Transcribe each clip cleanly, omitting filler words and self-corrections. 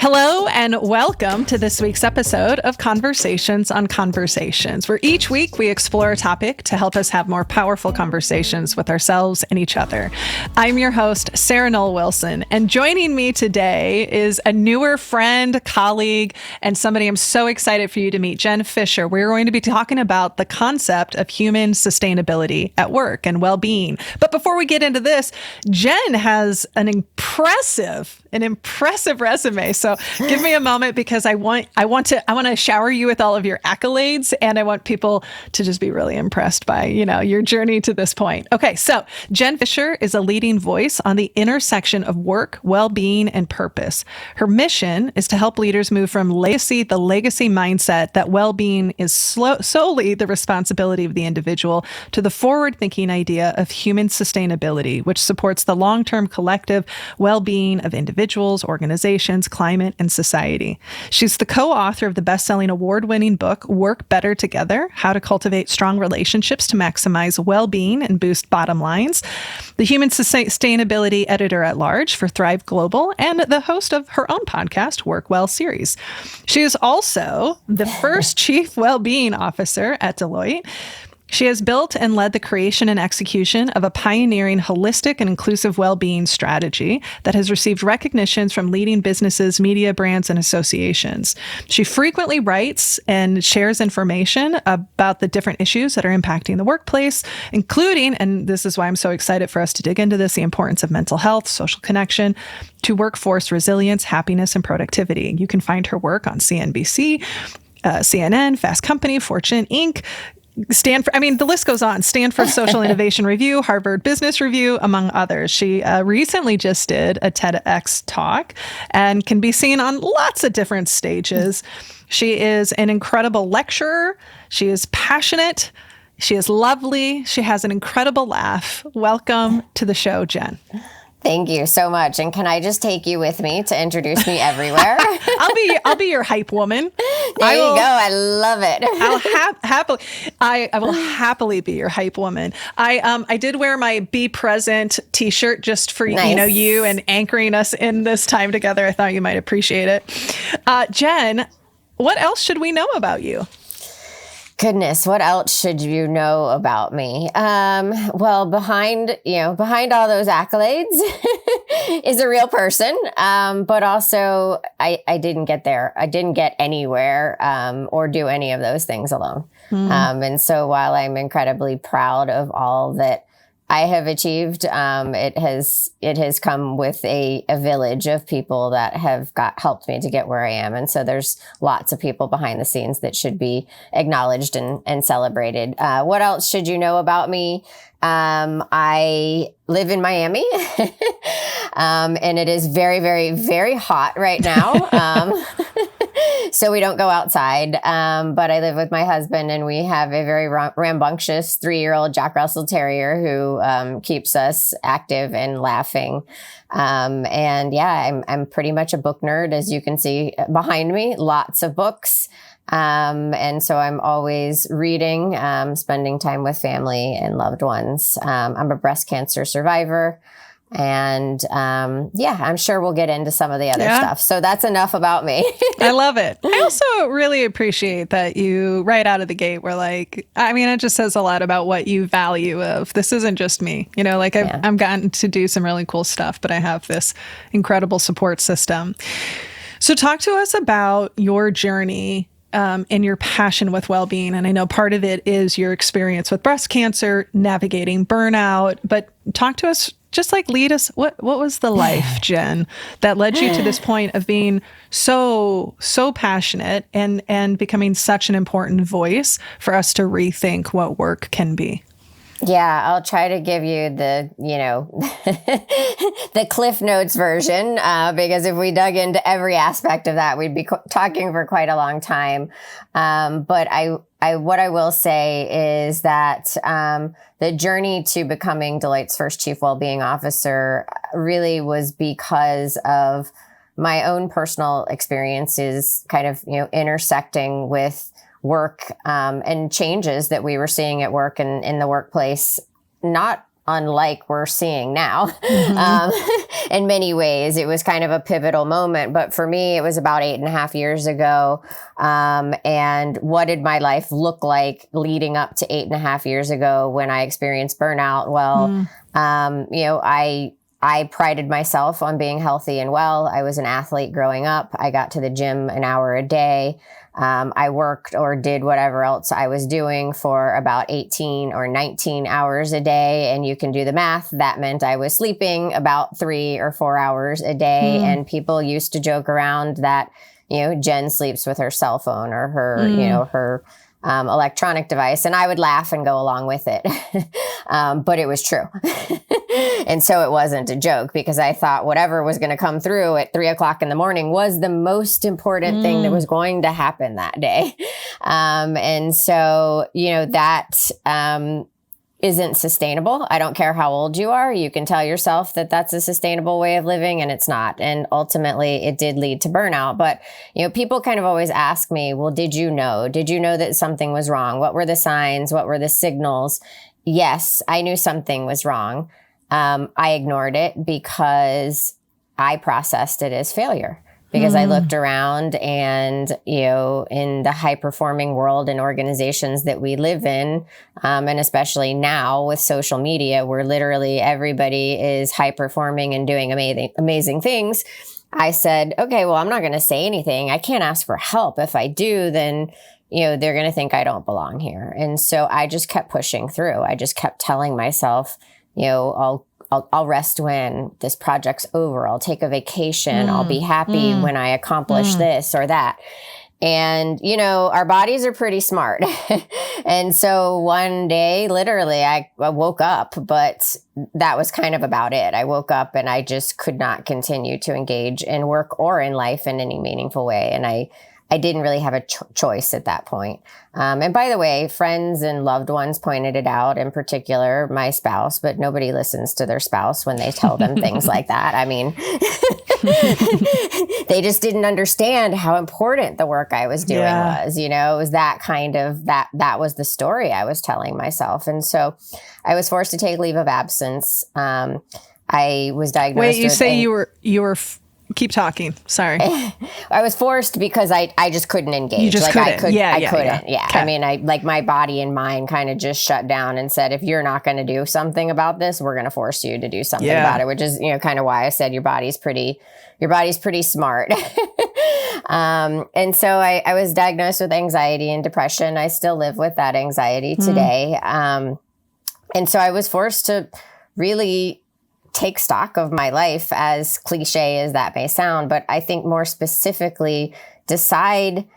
Hello and welcome to this week's episode of Conversations on Conversations, where each week we explore a topic to help us have more powerful conversations with ourselves and each other. I'm your host, Sarah Noll Wilson, and joining me today is a newer friend, colleague, and somebody I'm so excited for you to meet, Jen Fisher. We're going to be talking about the concept of human sustainability at work and well-being. But before we get into this, Jen has an impressive resume. So give me a moment because I want to shower you with all of your accolades, and I want people to just be really impressed by, your journey to this point. Okay, so Jen Fisher is a leading voice on the intersection of work, well-being, and purpose. Her mission is to help leaders move from the legacy mindset that well-being is solely the responsibility of the individual to the forward-thinking idea of human sustainability, which supports the long-term collective well-being of individuals, organizations, climate, and society. She's the co-author of the bestselling award-winning book, Work Better Together: How to Cultivate Strong Relationships to Maximize Well-Being and Boost Bottom Lines, the Human Sustainability Editor-at-Large for Thrive Global, and the host of her own podcast, WorkWell series. She is also the first Chief Well-Being Officer at Deloitte. She has built and led the creation and execution of a pioneering holistic and inclusive well-being strategy that has received recognitions from leading businesses, media, brands, and associations. She frequently writes and shares information about the different issues that are impacting the workplace, including, and this is why I'm so excited for us to dig into this, the importance of mental health, social connection, to workforce resilience, happiness, and productivity. You can find her work on CNBC, CNN, Fast Company, Fortune, Inc., Stanford, the list goes on. Stanford Social Innovation Review, Harvard Business Review, among others. She recently just did a TEDx talk and can be seen on lots of different stages. She is an incredible lecturer. She is passionate. She is lovely. She has an incredible laugh. Welcome to the show, Jen. Thank you so much. And can I just take you with me to introduce me everywhere? I'll be your hype woman. There you go. I love it. I will happily be your hype woman. I did wear my Be Present t-shirt just for Nice. You and anchoring us in this time together. I thought you might appreciate it. Jen, what else should we know about you? Goodness, what else should you know about me? Well, behind all those accolades is a real person. But also I didn't get there. I didn't get anywhere, or do any of those things alone. And so while I'm incredibly proud of all that I have achieved, it has come with a village of people that have helped me to get where I am. And so there's lots of people behind the scenes that should be acknowledged and celebrated. What else should you know about me? I live in Miami, and it is very, very, very hot right now. So we don't go outside. But I live with my husband, and we have a very rambunctious 3-year-old Jack Russell Terrier who keeps us active and laughing. And yeah, I'm pretty much a book nerd, as you can see behind me. Lots of books. And so I'm always reading, spending time with family and loved ones. I'm a breast cancer survivor. And I'm sure we'll get into some of the other stuff. So that's enough about me. I love it. I also really appreciate that you, right out of the gate, were like, it just says a lot about what you value of this isn't just me. I've gotten to do some really cool stuff, but I have this incredible support system. So talk to us about your journey and your passion with well-being. And I know part of it is your experience with breast cancer, navigating burnout, but talk to us, just lead us. What was the life, Jen, that led you to this point of being so passionate and becoming such an important voice for us to rethink what work can be? Yeah, I'll try to give you the, the Cliff Notes version, because if we dug into every aspect of that, we'd be talking for quite a long time. But what I will say is that the journey to becoming Deloitte's first Chief Wellbeing Officer really was because of my own personal experiences kind of, intersecting with work and changes that we were seeing at work and in the workplace, not unlike we're seeing now. In many ways, it was kind of a pivotal moment. But for me, it was about 8.5 years ago. And what did my life look like leading up to 8.5 years ago when I experienced burnout? Well, I prided myself on being healthy and well. I was an athlete growing up. I got to the gym an hour a day. I worked or did whatever else I was doing for about 18 or 19 hours a day. And you can do the math. That meant I was sleeping about 3 or 4 hours a day. And people used to joke around that, Jen sleeps with her cell phone or her electronic device. And I would laugh and go along with it. But it was true. And so it wasn't a joke, because I thought whatever was going to come through at 3 o'clock in the morning was the most important thing that was going to happen that day. And so, that isn't sustainable. I don't care how old you are. You can tell yourself that that's a sustainable way of living, and it's not. And ultimately it did lead to burnout. But, people kind of always ask me, well, did you know that something was wrong? What were the signs? What were the signals? Yes, I knew something was wrong. I ignored it because I processed it as failure. Because I looked around and, in the high performing world and organizations that we live in, and especially now with social media, where literally everybody is high performing and doing amazing things. I said, okay, well, I'm not going to say anything. I can't ask for help. If I do, then, they're going to think I don't belong here. And so I just kept pushing through. I just kept telling myself, I'll rest when this project's over. I'll take a vacation. I'll be happy when I accomplish this or that. And, our bodies are pretty smart. And so one day, literally, I woke up, but that was kind of about it. I woke up and I just could not continue to engage in work or in life in any meaningful way. And I didn't really have a choice at that point. And by the way, friends and loved ones pointed it out, in particular, my spouse, but nobody listens to their spouse when they tell them things like that. I mean, they just didn't understand how important the work I was doing was, it was that kind of, that was the story I was telling myself. And so I was forced to take leave of absence. I was diagnosed Wait, you say you were keep talking. Sorry. I was forced because I just couldn't engage. You just couldn't. I couldn't. Yeah. Okay. I mean, my body and mind kind of just shut down and said, if you're not going to do something about this, we're going to force you to do something about it, which is, kind of why I said your body's pretty smart. And so I was diagnosed with anxiety and depression. I still live with that anxiety today. And so I was forced to really take stock of my life, as cliche as that may sound, but I think more specifically decide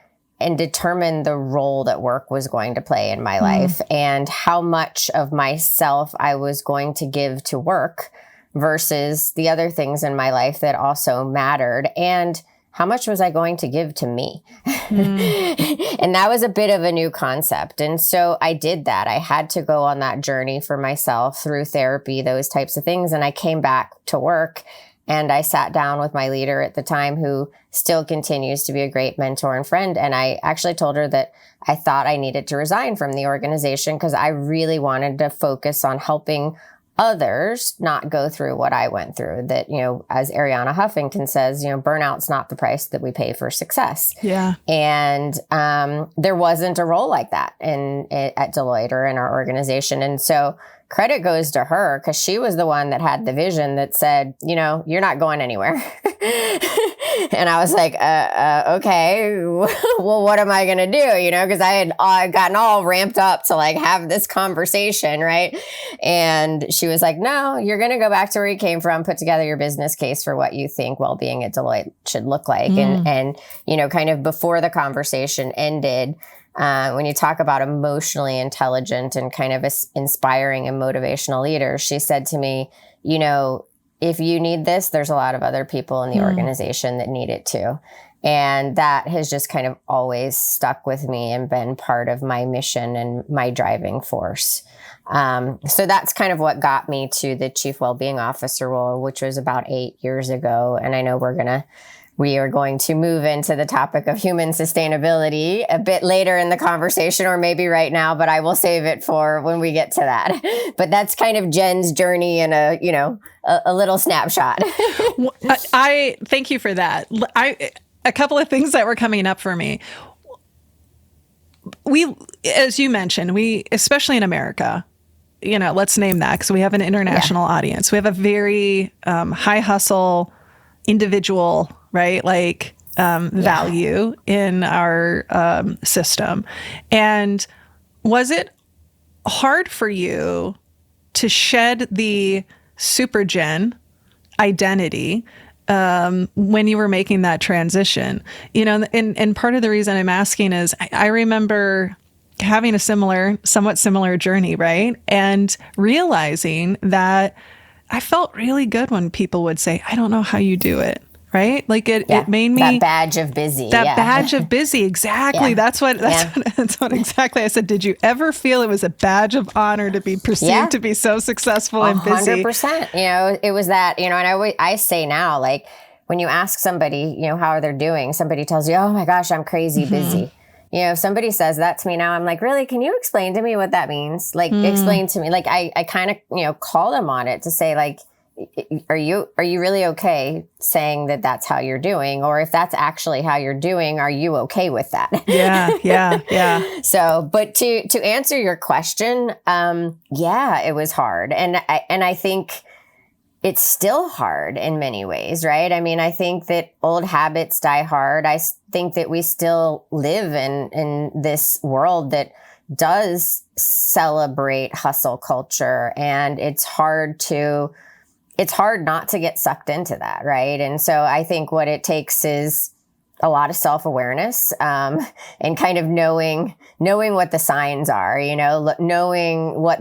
and determine the role that work was going to play in my life and how much of myself I was going to give to work versus the other things in my life that also mattered, and how much was I going to give to me? And that was a bit of a new concept. And so I did that. I had to go on that journey for myself through therapy, those types of things. And I came back to work and I sat down with my leader at the time, who still continues to be a great mentor and friend. And I actually told her that I thought I needed to resign from the organization because I really wanted to focus on helping others not go through what I went through. That, as Arianna Huffington says, burnout's not the price that we pay for success. Yeah. And there wasn't a role like that at Deloitte or in our organization. And so credit goes to her, because she was the one that had the vision that said, you're not going anywhere. And I was like, okay, well, what am I going to do? Because I had gotten all ramped up to have this conversation, right? And she was like, no, you're going to go back to where you came from, put together your business case for what you think well-being at Deloitte should look like. And kind of before the conversation ended, when you talk about emotionally intelligent and kind of inspiring and motivational leaders, she said to me, if you need this, there's a lot of other people in the organization that need it too. And that has just kind of always stuck with me and been part of my mission and my driving force. So that's kind of what got me to the Chief Wellbeing Officer role, which was about 8 years ago. And I know we're going to we are going to move into the topic of human sustainability a bit later in the conversation, or maybe right now, but I will save it for when we get to that. But that's kind of Jen's journey in a little snapshot. I thank you for that. A couple of things that were coming up for me. We, as you mentioned, especially in America, let's name that because we have an international audience. We have a very high hustle individual, right? Like value in our system. And was it hard for you to shed the super gen identity when you were making that transition? And part of the reason I'm asking is I remember having a somewhat similar journey, right? And realizing that I felt really good when people would say, I don't know how you do it. Right? Like it made me that badge of busy. Badge of busy. Exactly. That's what exactly I said. Did you ever feel it was a badge of honor to be perceived to be so successful and busy? 100%. It was that, and I say now, like when you ask somebody, how are they doing? Somebody tells you, oh my gosh, I'm crazy busy. If somebody says that to me now, I'm like, really? Can you explain to me what that means? Like, explain to me. Like, I kind of, call them on it to say, like, are you really okay saying that that's how you're doing? Or if that's actually how you're doing, are you okay with that? Yeah. So, but to answer your question, it was hard. And I think it's still hard in many ways, right? I mean, I think that old habits die hard. I think that we still live in this world that does celebrate hustle culture, and it's hard not to get sucked into that, right? And so I think what it takes is a lot of self-awareness, and kind of knowing what the signs are, knowing what,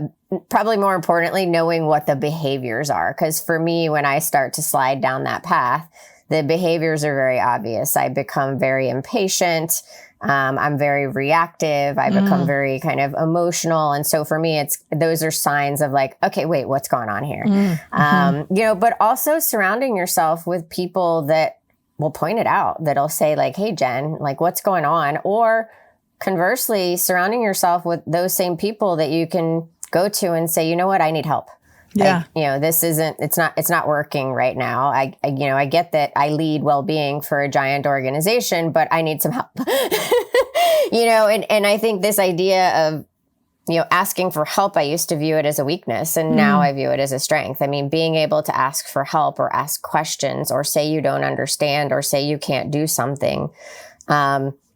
probably more importantly, knowing what the behaviors are. Because for me, when I start to slide down that path, the behaviors are very obvious. I become very impatient. I'm very reactive. I become very kind of emotional. And so for me, those are signs of like, okay, wait, what's going on here? But also surrounding yourself with people that will point it out, that'll say like, hey, Jen, like what's going on? Or conversely, surrounding yourself with those same people that you can go to and say, you know what, I need help. Yeah. Like, it's not working right now. I get that I lead well-being for a giant organization, but I need some help. And I think this idea of, asking for help, I used to view it as a weakness, and now I view it as a strength. I mean, being able to ask for help or ask questions or say you don't understand or say you can't do something,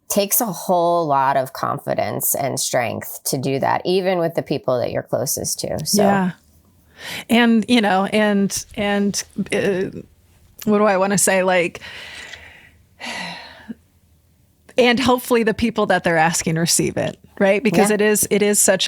takes a whole lot of confidence and strength to do that, even with the people that you're closest to. So. Yeah. And, and what do I want to say? Like, and hopefully the people that they're asking receive it, right? Because it is such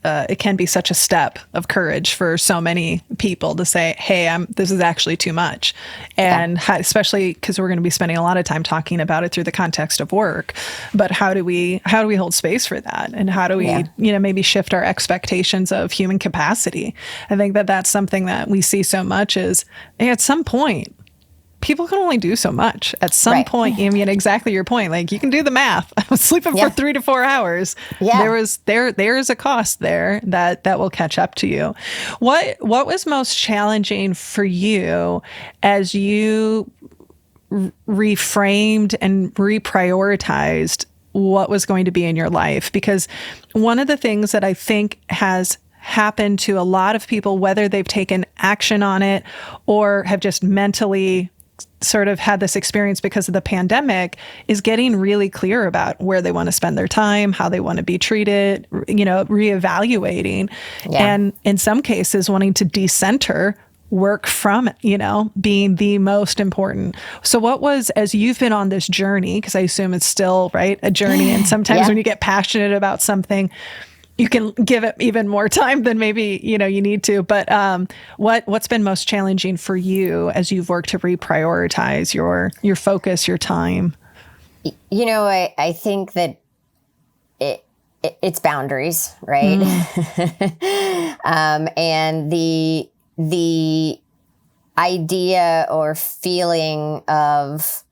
it can be such a step of courage for so many people to say, hey, this is actually too much. And especially because we're going to be spending a lot of time talking about it through the context of work, but how do we hold space for that? And how do we, maybe shift our expectations of human capacity? I think that that's something that we see so much is at some point, people can only do so much. At some point, I mean, exactly your point. Like you can do the math. I was sleeping for 3 to 4 hours. Yeah. There is a cost there that will catch up to you. What was most challenging for you as you reframed and reprioritized what was going to be in your life? Because one of the things that I think has happened to a lot of people, whether they've taken action on it or have just mentally sort of had this experience because of the pandemic, is getting really clear about where they want to spend their time, how they want to be treated, reevaluating, and in some cases wanting to decenter work from, being the most important. So what was, as you've been on this journey, because I assume it's still, right, a journey, and sometimes when you get passionate about something, you can give it even more time than maybe, you need to. But what's been most challenging for you as you've worked to reprioritize your focus, your time? I think that it's boundaries, right? And the idea or feeling of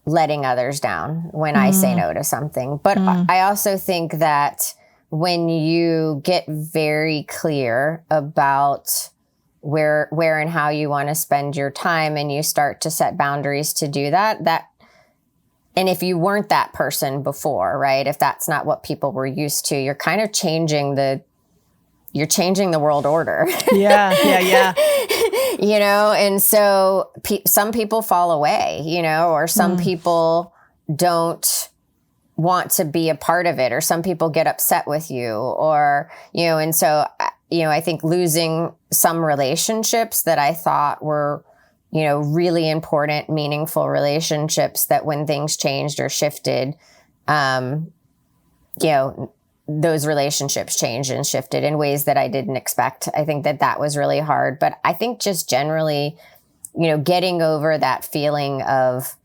letting others down when I say no to something. But I also think that when you get very clear about where and how you want to spend your time, and you start to set boundaries to do that, and if you weren't that person before, right? If that's not what people were used to, you're kind of changing the world order. Yeah. You know, and so some people fall away, you know, or some people don't want to be a part of it, or some people get upset with you, or, you know, and so, you know, I think losing some relationships that I thought were, you know, really important, meaningful relationships, that when things changed or shifted, you know, those relationships changed and shifted in ways that I didn't expect. I think that was really hard. But I think just generally, you know, getting over that feeling of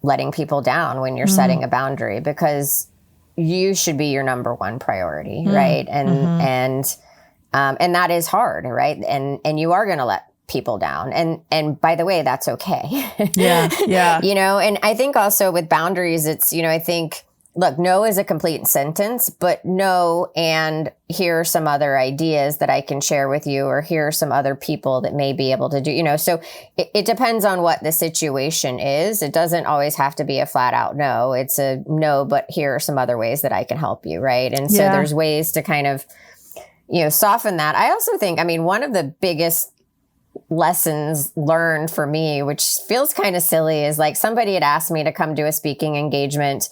letting people down when you're setting a boundary, because you should be your number one priority, right? And that is hard, right? And you are going to let people down. And by the way, that's okay. Yeah. You know, and I think also with boundaries, it's, you know, I think, look, no is a complete sentence, but no, and here are some other ideas that I can share with you, or here are some other people that may be able to do, you know, so it depends on what the situation is. It doesn't always have to be a flat out no. It's a no, but here are some other ways that I can help you, right? And so there's ways to kind of, you know, soften that. I also think, I mean, one of the biggest lessons learned for me, which feels kind of silly, is like somebody had asked me to come to a speaking engagement.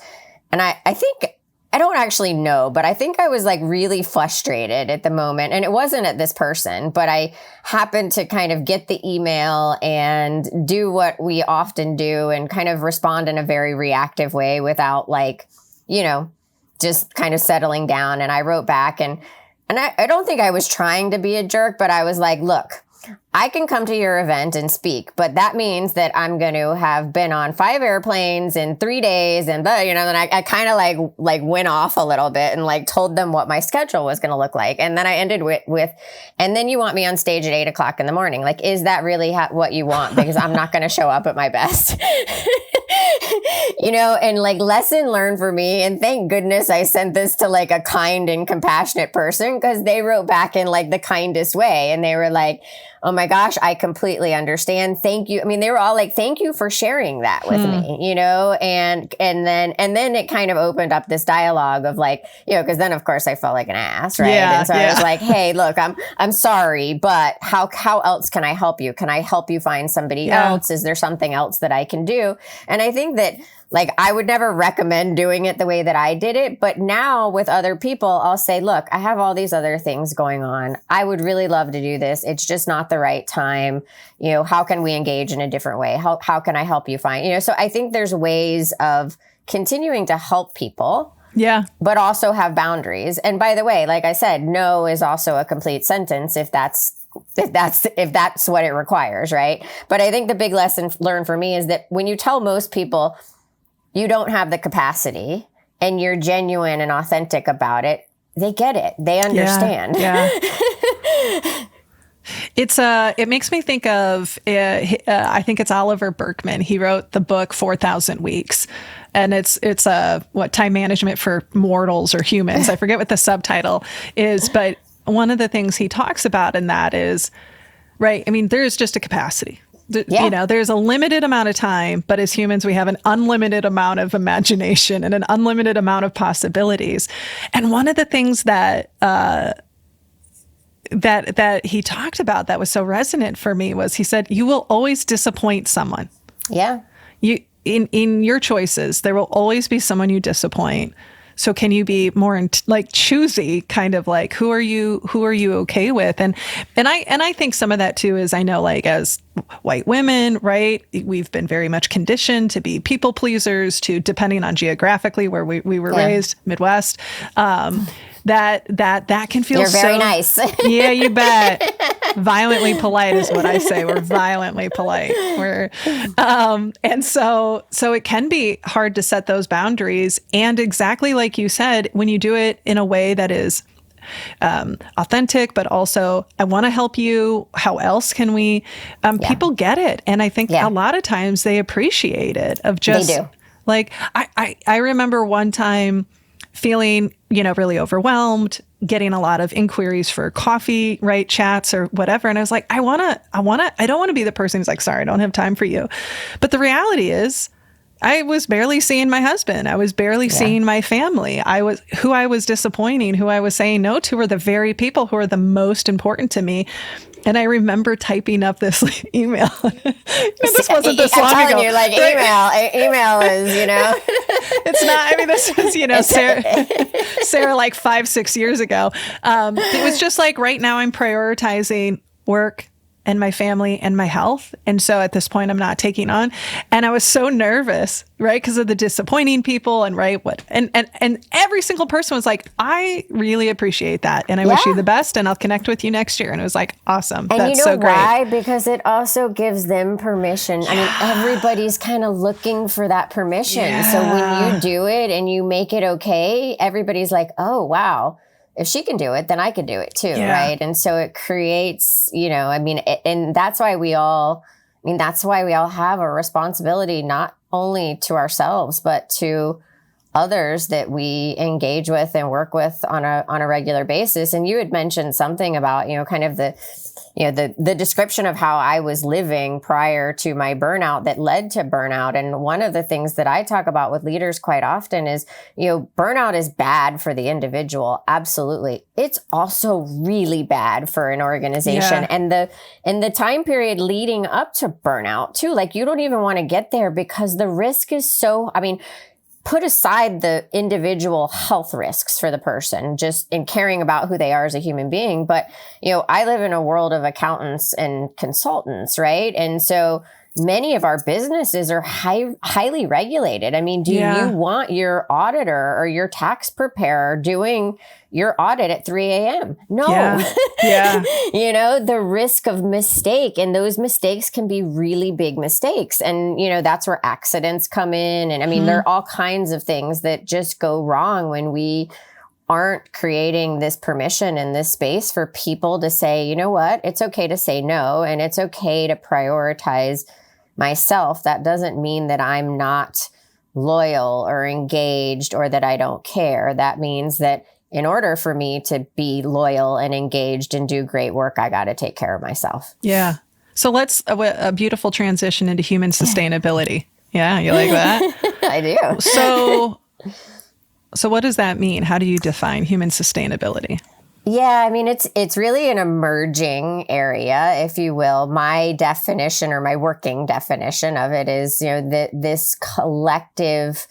And I think, I don't actually know, but I think I was like really frustrated at the moment. And it wasn't at this person, but I happened to kind of get the email and do what we often do and kind of respond in a very reactive way without, like, you know, just kind of settling down. And I wrote back, and I don't think I was trying to be a jerk, but I was like, look, I can come to your event and speak, but that means that I'm going to have been on 5 airplanes in 3 days. And, you know, then I kind of like went off a little bit and like told them what my schedule was going to look like. And then I ended with, and then you want me on stage at 8:00 in the morning. Like, is that really what you want? Because I'm not going to show up at my best. You know, and like, lesson learned for me. And thank goodness I sent this to like a kind and compassionate person, because they wrote back in like the kindest way. And they were like, oh my gosh, I completely understand. Thank you. I mean, they were all like, thank you for sharing that with me, you know, and then it kind of opened up this dialogue of like, you know, because then of course I felt like an ass, right? And so I was like, hey, look, I'm sorry, but how else can I help you? Can I help you find somebody else? Is there something else that I can do? And I think that, like, I would never recommend doing it the way that I did it. But now with other people, I'll say, look, I have all these other things going on. I would really love to do this. It's just not the right time. You know, how can we engage in a different way? How can I help you find, you know, so I think there's ways of continuing to help people. Yeah. But also have boundaries. And by the way, like I said, no is also a complete sentence if that's what it requires, right? But I think the big lesson learned for me is that when you tell most people you don't have the capacity and you're genuine and authentic about it, they get it. They understand. Yeah. It makes me think of, I think it's Oliver Burkeman. He wrote the book 4,000 Weeks, and it's time management for mortals or humans. I forget what the subtitle is, but one of the things he talks about in that is, right, I mean, there's just a capacity. You know, there's a limited amount of time, but as humans, we have an unlimited amount of imagination and an unlimited amount of possibilities. And one of the things that he talked about that was so resonant for me was, he said, you will always disappoint someone. Yeah. In your choices, there will always be someone you disappoint. So can you be more like choosy, kind of like, who are you okay with? And I think some of that too is, I know, like, as white women, right, we've been very much conditioned to be people pleasers, to, depending on geographically where we were raised, Midwest, that can feel. You're very nice. Yeah, you bet. Violently polite is what I say. We're violently polite. And so it can be hard to set those boundaries. And exactly like you said, when you do it in a way that is authentic, but also I want to help you. How else can we? People get it. And I think a lot of times they appreciate it of just they do. like, I remember one time feeling, really overwhelmed, getting a lot of inquiries for coffee, right? Chats or whatever. And I was like, I don't want to be the person who's like, sorry, I don't have time for you. But the reality is I was barely seeing my husband. I was barely seeing my family. Who I was disappointing, who I was saying no to were the very people who are the most important to me. And I remember typing up this email. This wasn't this long ago. You, like, email is, It's not, this was, Sarah like 5-6 years ago. It was just like, right now I'm prioritizing work and my family and my health. And so at this point, I'm not taking on. And I was so nervous, right? Because of the disappointing people and and every single person was like, I really appreciate that. And I wish you the best and I'll connect with you next year. And it was like, awesome. And that's so great. Why? Because it also gives them permission. Yeah. Everybody's kind of looking for that permission. Yeah. So when you do it and you make it okay, everybody's like, oh, wow. If she can do it, then I can do it too, right? And so it creates, and that's why we all have a responsibility, not only to ourselves, but to others that we engage with and work with on a regular basis. And you had mentioned something about, kind of the description of how I was living prior to my burnout that led to burnout. And one of the things that I talk about with leaders quite often is, burnout is bad for the individual. Absolutely. It's also really bad for an organization. Yeah. And the time period leading up to burnout too, like you don't even want to get there because the risk is so, put aside the individual health risks for the person, just in caring about who they are as a human being. But, I live in a world of accountants and consultants, right? And so many of our businesses are highly regulated. Do you want your auditor or your tax preparer doing your audit at 3 a.m.? No. Yeah. The risk of mistake, and those mistakes can be really big mistakes. And, that's where accidents come in. And there are all kinds of things that just go wrong when we aren't creating this permission and this space for people to say, you know what, it's okay to say no, and it's okay to prioritize myself. That doesn't mean that I'm not loyal or engaged or that I don't care. That means that in order for me to be loyal and engaged and do great work, I got to take care of myself. Yeah. So let's a beautiful transition into human sustainability. Yeah. You like that? I do. So what does that mean? How do you define human sustainability? Yeah, it's really an emerging area, if you will. My definition, or my working definition of it, is this collective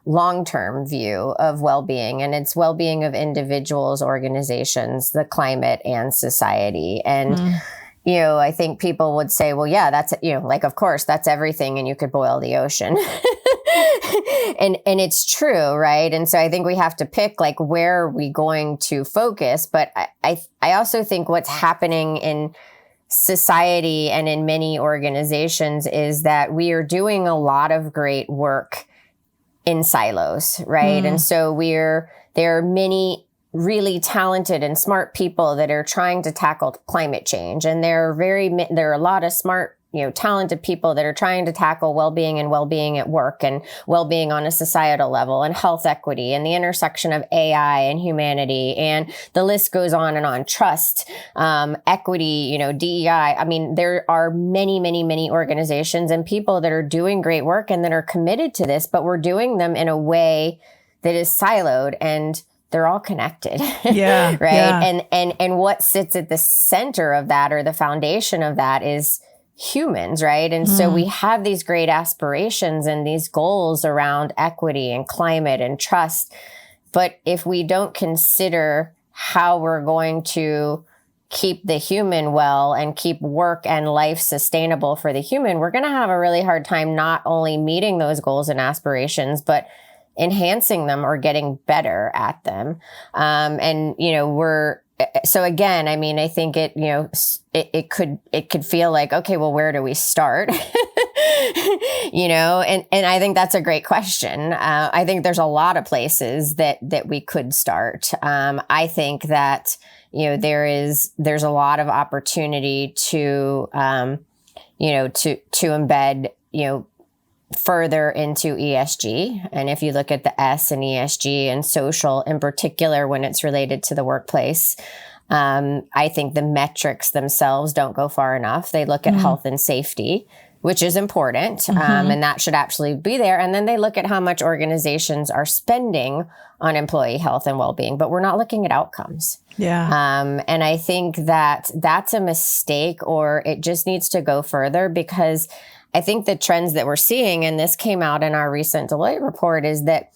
long-term view of well-being, and it's well-being of individuals, organizations, the climate, and society. And I think people would say, well, yeah, that's, of course, that's everything, and you could boil the ocean. And it's true, right? And so I think we have to pick, like, where are we going to focus? But I also think what's happening in society and in many organizations is that we are doing a lot of great work in silos, right? And so there are many really talented and smart people that are trying to tackle climate change. And there are a lot of smart, talented people that are trying to tackle well-being and well-being at work, and well-being on a societal level, and health equity, and the intersection of AI and humanity. And the list goes on and on. Trust, equity, DEI. There are many, many, many organizations and people that are doing great work and that are committed to this, but we're doing them in a way that is siloed, and they're all connected. Yeah. Right. Yeah. And what sits at the center of that, or the foundation of that, is humans, right? And so we have these great aspirations and these goals around equity and climate and trust. But if we don't consider how we're going to keep the human well and keep work and life sustainable for the human, we're going to have a really hard time not only meeting those goals and aspirations, but enhancing them or getting better at them. So again, I think it could feel like, okay, well, where do we start? And I think that's a great question. I think there's a lot of places that we could start. I think that, there's a lot of opportunity to embed, further into ESG. And if you look at the S in ESG and social in particular, when it's related to the workplace, I think the metrics themselves don't go far enough. They look at health and safety, which is important. And that should actually be there. And then they look at how much organizations are spending on employee health and well-being, but we're not looking at outcomes. Yeah. And I think that that's a mistake, or it just needs to go further, because I think the trends that we're seeing, and this came out in our recent Deloitte report, is that,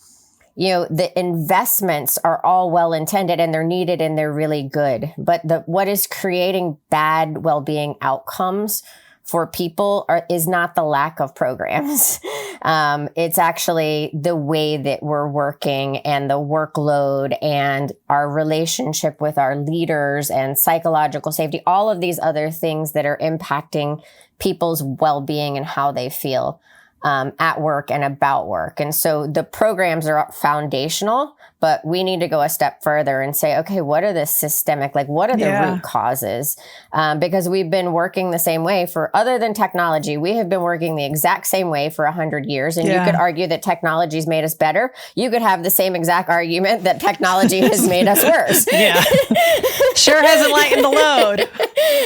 the investments are all well intended and they're needed and they're really good. But what is creating bad well-being outcomes for people is not the lack of programs. It's actually the way that we're working and the workload and our relationship with our leaders and psychological safety, all of these other things that are impacting people's well-being and how they feel at work and about work. And so the programs are foundational, but we need to go a step further and say, okay, what are the systemic, what are the root causes? Because we've been working the same way other than technology, we have been working the exact same way for 100 years. And you could argue that technology's made us better. You could have the same exact argument that technology has made us worse. Yeah. Sure hasn't lightened the load.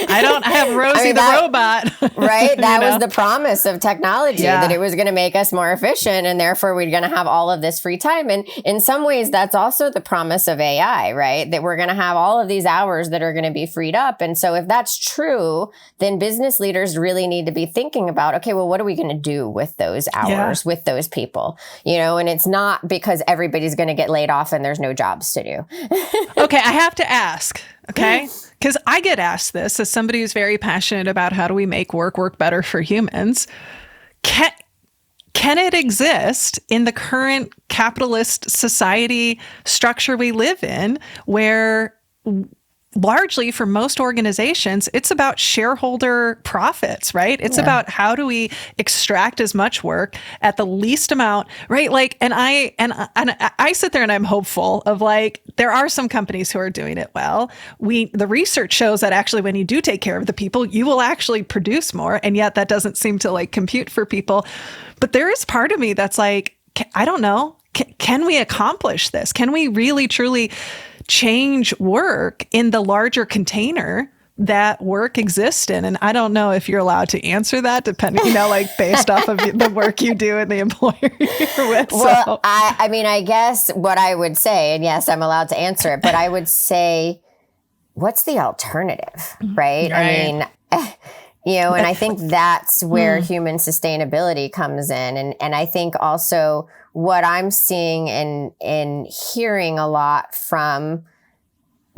I have Rosie the robot. Right? That was the promise of technology, that it was going to make us more efficient, and therefore we're going to have all of this free time. And in some ways, that's also the promise of AI, right? That we're going to have all of these hours that are going to be freed up. And so if that's true, then business leaders really need to be thinking about, okay, well, what are we going to do with those hours, with those people? And it's not because everybody's going to get laid off and there's no jobs to do. Okay, I have to ask, okay? Because I get asked this as somebody who's very passionate about how do we make work better for humans. Can it exist in the current capitalist society structure we live in, where largely for most organizations, it's about shareholder profits, right? It's about how do we extract as much work at the least amount, right? And I sit there and I'm hopeful of there are some companies who are doing it well. The research shows that actually when you do take care of the people, you will actually produce more. And yet that doesn't seem to compute for people. But there is part of me that's I don't know, can we accomplish this? Can we really, truly change work in the larger container that work exists in? And I don't know if you're allowed to answer that, depending, based off of the work you do and the employer you're with. Well, I guess what I would say, and yes, I'm allowed to answer it, but I would say, what's the alternative, right? And I think that's where human sustainability comes in. And I think also what I'm seeing and hearing a lot from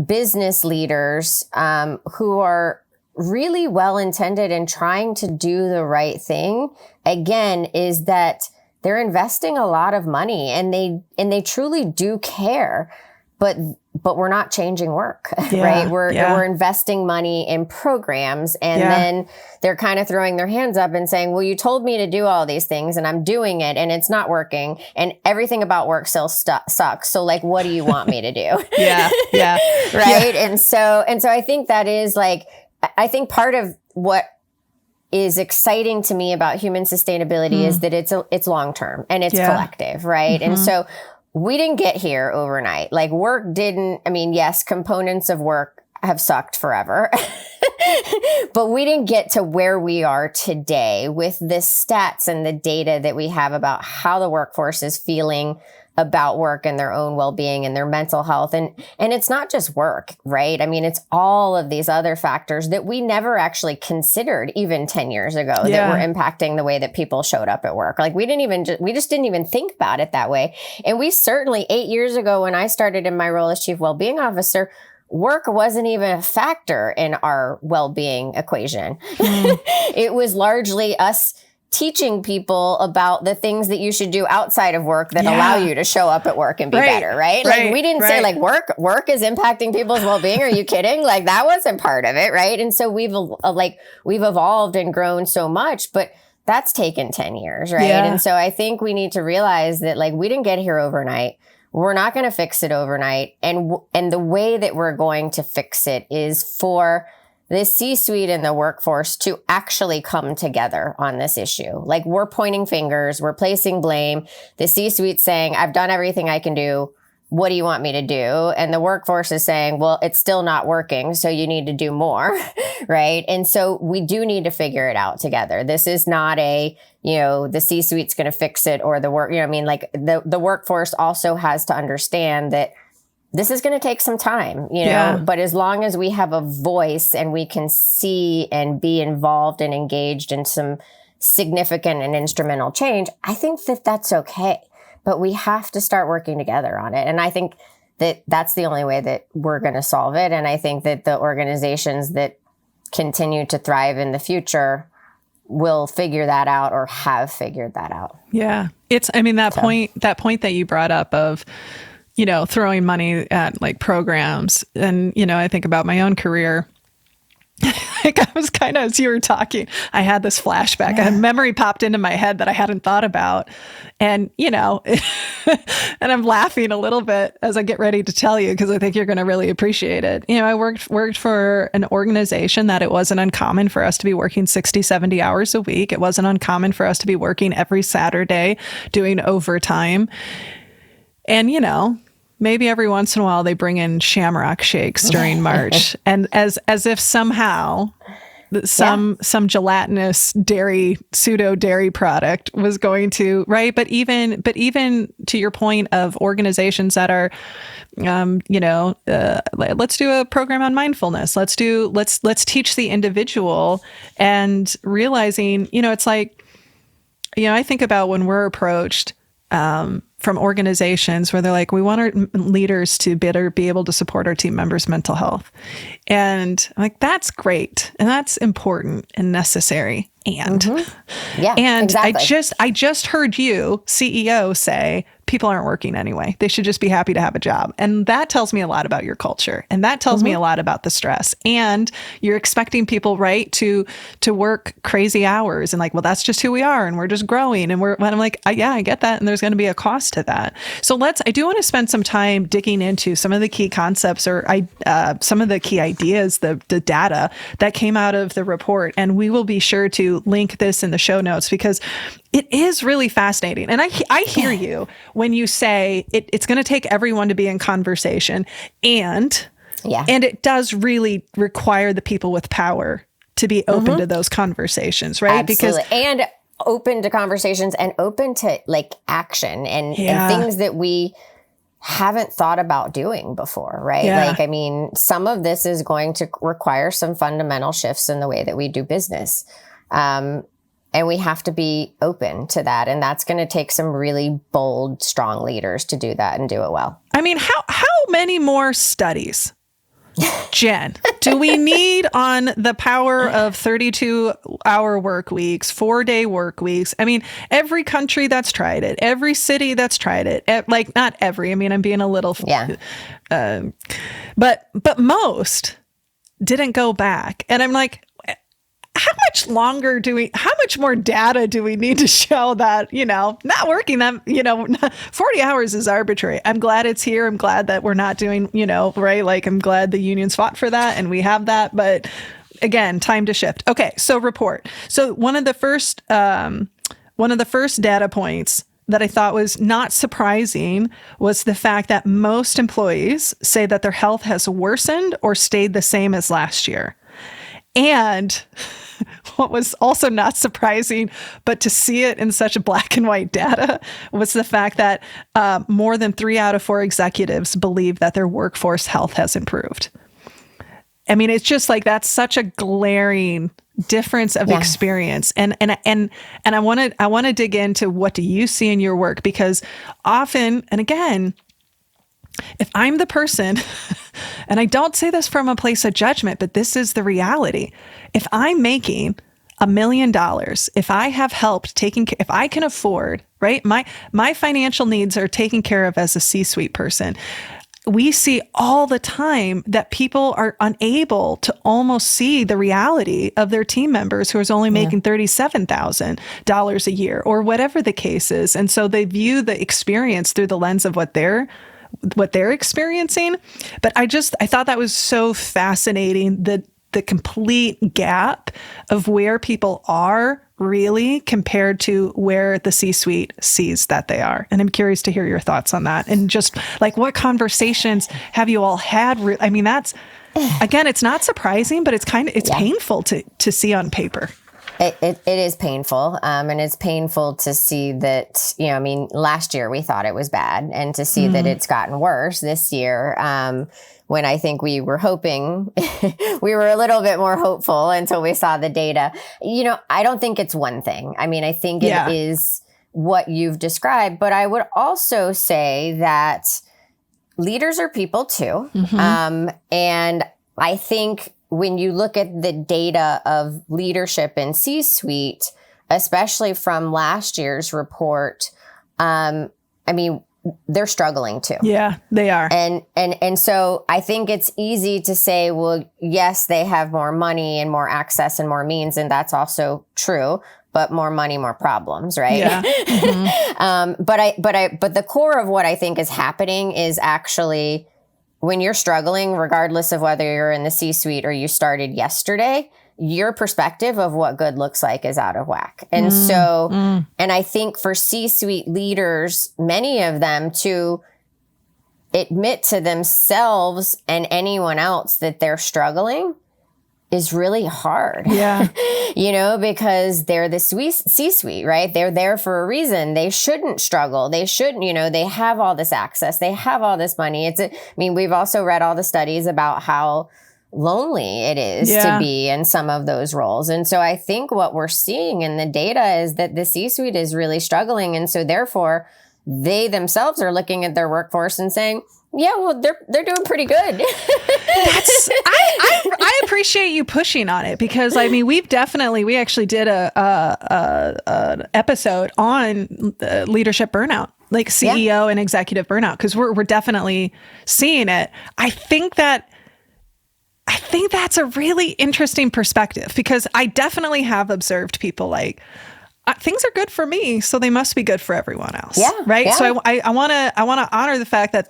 business leaders who are really well-intended and trying to do the right thing, again, is that they're investing a lot of money and they truly do care, but we're not changing work, right? We're investing money in programs, and then they're kind of throwing their hands up and saying, well, you told me to do all these things and I'm doing it and it's not working and everything about work still sucks. So what do you want me to do? Right. And so I think that is I think part of what is exciting to me about human sustainability is that it's long-term and it's collective, right? And so we didn't get here overnight. Work didn't, yes, components of work have sucked forever, but we didn't get to where we are today with the stats and the data that we have about how the workforce is feeling about work and their own well-being and their mental health. And it's not just work, right? It's all of these other factors that we never actually considered even 10 years ago that were impacting the way that people showed up at work. We just didn't even think about it that way. And we certainly 8 years ago, when I started in my role as chief well-being officer, work wasn't even a factor in our well-being equation. It was largely us teaching people about the things that you should do outside of work that allow you to show up at work and be better, right? We didn't say work is impacting people's well-being. Are you kidding? That wasn't part of it, right? And so we've evolved and grown so much, but that's taken 10 years, right? Yeah. And so I think we need to realize that like we didn't get here overnight. We're not going to fix it overnight. And the way that we're going to fix it is for the C-suite and the workforce to actually come together on this issue. Like we're pointing fingers, we're placing blame. The C-suite's saying, I've done everything I can do. What do you want me to do? And the workforce is saying, well, it's still not working, so you need to do more, right? And so we do need to figure it out together. This is not a, the C-suite's going to fix it or the work, like the workforce also has to understand that this is going to take some time, but as long as we have a voice and we can see and be involved and engaged in some significant and instrumental change, I think that that's okay. But we have to start working together on it. And I think that that's the only way that we're going to solve it. And I think that the organizations that continue to thrive in the future will figure that out or have figured that out. Yeah. Point that you brought up of, throwing money at like programs. And, I think about my own career. Like I was kind of, as you were talking, I had this flashback. A memory popped into my head that I hadn't thought about. And, and I'm laughing a little bit as I get ready to tell you, because I think you're going to really appreciate it. I worked for an organization that it wasn't uncommon for us to be working 60, 70 hours a week. It wasn't uncommon for us to be working every Saturday doing overtime. And, maybe every once in a while they bring in shamrock shakes during March, and as if somehow some gelatinous pseudo dairy product was going to, right? But even to your point of organizations that are, let's do a program on mindfulness. Let's teach the individual, and realizing, it's like, I think about when we're approached from organizations where they're like, we want our leaders to better be able to support our team members' mental health. And I'm like, that's great. And that's important and necessary. And, exactly. I just heard you, CEO, say, people aren't working anyway. They should just be happy to have a job. And that tells me a lot about your culture. And that tells me a lot about the stress. And you're expecting people, right, to work crazy hours, and like, well, that's just who we are, and we're just growing. And I'm like, I get that. And there's going to be a cost to that. So I do want to spend some time digging into some of the key concepts or some of the key ideas, the data that came out of the report. And we will be sure to link this in the show notes, because it is really fascinating. And I hear you when you say it's going to take everyone to be in conversation. And it does really require the people with power to be open to those conversations, right? Absolutely. And open to conversations and open to like action and things that we haven't thought about doing before, right? Yeah. Some of this is going to require some fundamental shifts in the way that we do business. And we have to be open to that. And that's going to take some really bold, strong leaders to do that and do it well. How many more studies, Jen, do we need on the power of 32-hour work weeks, 4-day work weeks? Every country that's tried it, every city that's tried it, not every, I'm being a little, but most didn't go back. And I'm like, how much more data do we need to show that, not working that, 40 hours is arbitrary. I'm glad it's here. I'm glad that we're not doing, right. Like, I'm glad the unions fought for that and we have that, but again, time to shift. Okay. So report. So one of the first data points that I thought was not surprising was the fact that most employees say that their health has worsened or stayed the same as last year. And what was also not surprising, but to see it in such black and white data, was the fact that more than 3 out of 4 executives believe that their workforce health has improved. It's just like, that's such a glaring difference of experience. And I want to dig into, what do you see in your work? Because often, and again, if I'm the person, and I don't say this from a place of judgment, but this is the reality. If I'm making $1 million, if I have helped if I can afford, right, my financial needs are taken care of as a C-suite person, we see all the time that people are unable to almost see the reality of their team members who is only making $37,000 a year or whatever the case is. And so they view the experience through the lens of what they're experiencing. But I thought that was so fascinating, the complete gap of where people are really compared to where the C-suite sees that they are. And I'm curious to hear your thoughts on that. And just like, what conversations have you all had? I mean, that's, again, it's not surprising, but it's painful to see on paper. It is painful. And it's painful to see that, I mean, last year we thought it was bad, and to see that it's gotten worse this year. When I think we were hoping, we were a little bit more hopeful until we saw the data. I don't think it's one thing. I mean, I think it is what you've described, but I would also say that leaders are people too. And I think when you look at the data of leadership in C-suite, especially from last year's report, I mean, they're struggling too. Yeah, they are. And so I think it's easy to say, well, yes, they have more money and more access and more means. And that's also true, but more money, more problems, right? Yeah. But the core of what I think is happening is actually when you're struggling, regardless of whether you're in the C-suite or you started yesterday, your perspective of what good looks like is out of whack. And and I think for C-suite leaders, many of them, to admit to themselves and anyone else that they're struggling is really hard. Yeah. Because they're the C-suite, right? They're there for a reason. They shouldn't struggle. They shouldn't, they have all this access. They have all this money. We've also read all the studies about how lonely it is to be in some of those roles. And so I think what we're seeing in the data is that the C-suite is really struggling. And so therefore they themselves are looking at their workforce and saying, yeah, well, they're doing pretty good. I appreciate you pushing on it, because I mean, we actually did an episode on leadership burnout, like CEO and executive burnout, because we're definitely seeing it. I think that's a really interesting perspective, because I definitely have observed people like, things are good for me, so they must be good for everyone else. Yeah. Right. Yeah. So I want to honor the fact that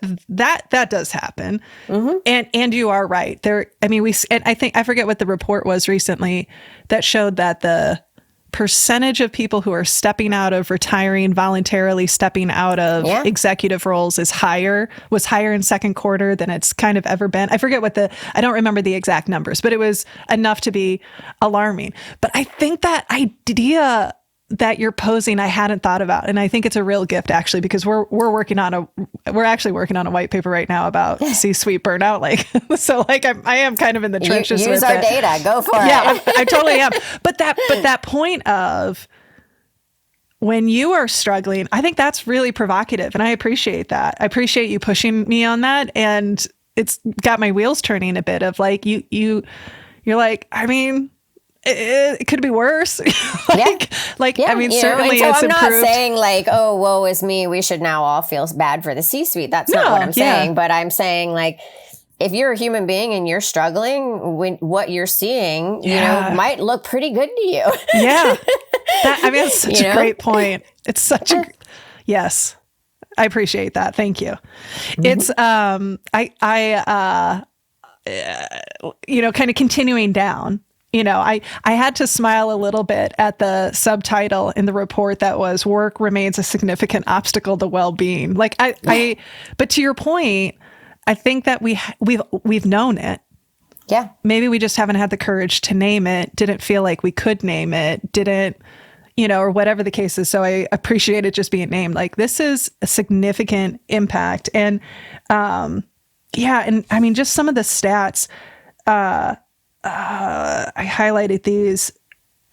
does happen. And you are right there. I mean, I forget what the report was recently that showed that the percentage of people who are stepping out of retiring, voluntarily stepping out of executive roles was higher in second quarter than it's kind of ever been. I forget I don't remember the exact numbers, but it was enough to be alarming. But I think that idea that you're posing, I hadn't thought about. And I think it's a real gift, actually, because we're actually working on a white paper right now about C-suite burnout. I am kind of in the trenches. Use our data. Go for it. Yeah, I totally am. But that point of when you are struggling, I think that's really provocative. And I appreciate that. I appreciate you pushing me on that. And it's got my wheels turning a bit of like, you're like, I mean, it could be worse. I mean, certainly so it's I'm improved. not saying like, oh, woe is me, we should now all feel bad for the C-suite. That's not what I'm saying. But I'm saying, like, if you're a human being and you're struggling, what you're seeing, might look pretty good to you. Yeah. It's such a great point. It's such yes. I appreciate that. Thank you. It's, kind of continuing down. I had to smile a little bit at the subtitle in the report that was "Work remains a significant obstacle to well-being." Like but to your point, I think that we've known it. Yeah. Maybe we just haven't had the courage to name it. Didn't feel like we could name it. Didn't, or whatever the case is. So I appreciate it just being named. Like, this is a significant impact. And and I mean, just some of the stats. I highlighted these,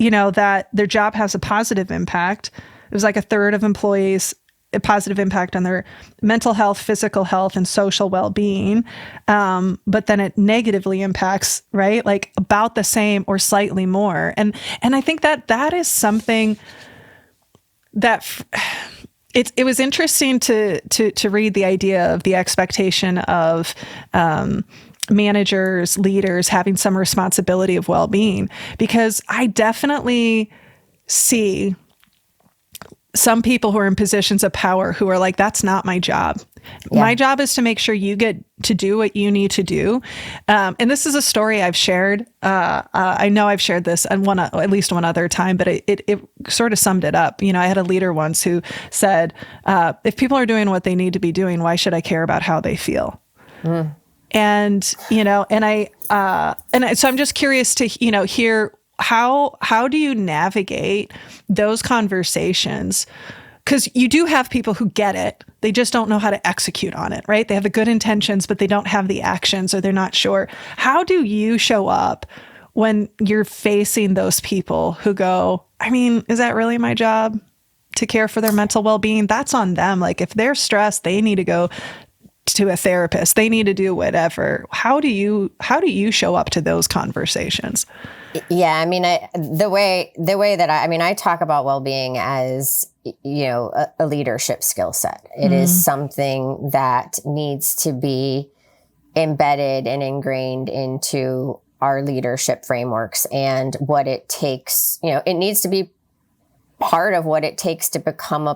that their job has a positive impact. It was like a third of employees, a positive impact on their mental health, physical health, and social well-being. But then it negatively impacts, right? Like about the same or slightly more. And I think that is something that it was interesting to read the idea of the expectation of managers, leaders having some responsibility of well-being, because I definitely see some people who are in positions of power who are like, that's not my job. Yeah. My job is to make sure you get to do what you need to do. And this is a story I've shared. I know I've shared this at least one other time, but it sort of summed it up. I had a leader once who said, if people are doing what they need to be doing, why should I care about how they feel? Mm. And, so I'm just curious to, hear how do you navigate those conversations? Because you do have people who get it. They just don't know how to execute on it, right? They have the good intentions, but they don't have the actions, or they're not sure. How do you show up when you're facing those people who go, is that really my job to care for their mental well-being? That's on them. Like, if they're stressed, they need to go to a therapist. They need to do whatever. How do you show up to those conversations? Yeah, the way that I talk about well-being as, a leadership skill set. It is something that needs to be embedded and ingrained into our leadership frameworks, and what it takes, it needs to be part of what it takes to become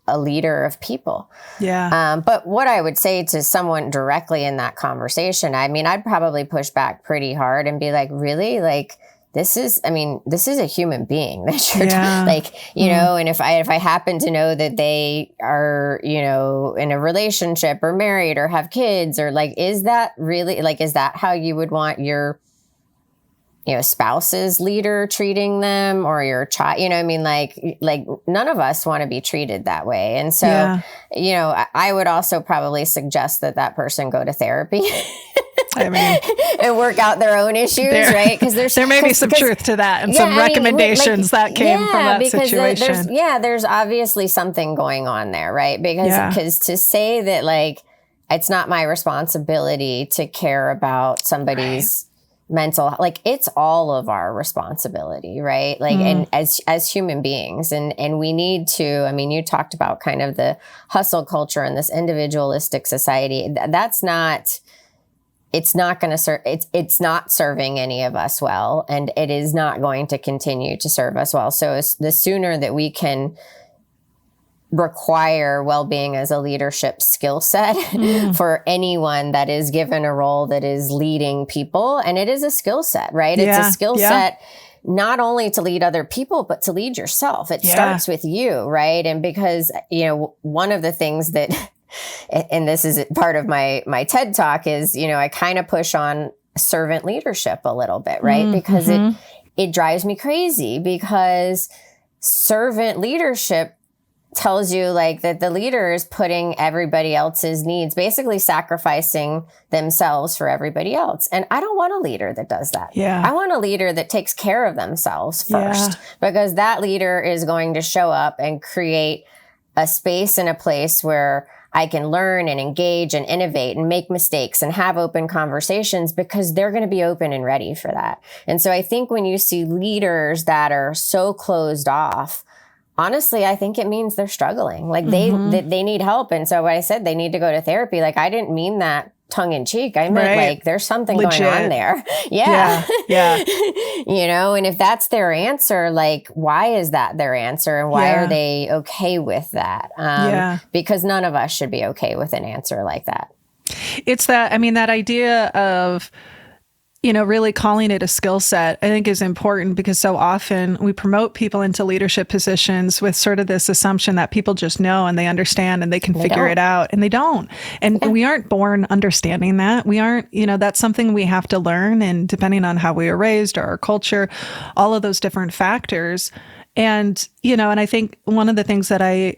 a leader of people. Yeah. But what I would say to someone directly in that conversation, I'd probably push back pretty hard and be like, really? Like, this is a human being that you're and if I happen to know that they are, in a relationship or married or have kids, or like, is that really, like, is that how you would want your, spouse's leader treating them, or your child? Like none of us want to be treated that way. And so, I would also probably suggest that person go to therapy. And work out their own issues, right? Because there may be some truth to that, and some recommendations that came from that situation. There's obviously something going on there, right? Because to say that, like, it's not my responsibility to care about somebody's mental, like, it's all of our responsibility, right? Like, and as human beings, and we need to, you talked about kind of the hustle culture and this individualistic society. That's not. It's not going to serve, it's not serving any of us well, and it is not going to continue to serve us well. So the sooner that we can require well-being as a leadership skill set for anyone that is given a role that is leading people, and it is a skill set, right? It's a skill set not only to lead other people, but to lead yourself. It starts with you, right? And because, one of the things that and this is part of my TED Talk is, I kind of push on servant leadership a little bit, right? Because it drives me crazy, because servant leadership tells you, like, that the leader is putting everybody else's needs, basically sacrificing themselves for everybody else. And I don't want a leader that does that. Yeah. I want a leader that takes care of themselves first, because that leader is going to show up and create a space and a place where I can learn and engage and innovate and make mistakes and have open conversations, because they're going to be open and ready for that. And so I think when you see leaders that are so closed off, honestly, I think it means they're struggling. Like they need help. And so when I said they need to go to therapy, like, I didn't mean that tongue in cheek. I meant like, there's something going on there. Yeah. And if that's their answer, like, why is that their answer? And why are they okay with that? Because none of us should be okay with an answer like that. It's that, that idea of, really calling it a skill set, I think, is important, because so often we promote people into leadership positions with sort of this assumption that people just know and they understand and they can figure it out, and they don't. And we aren't born understanding that. We aren't, that's something we have to learn. And depending on how we were raised or our culture, all of those different factors. And, and I think one of the things that I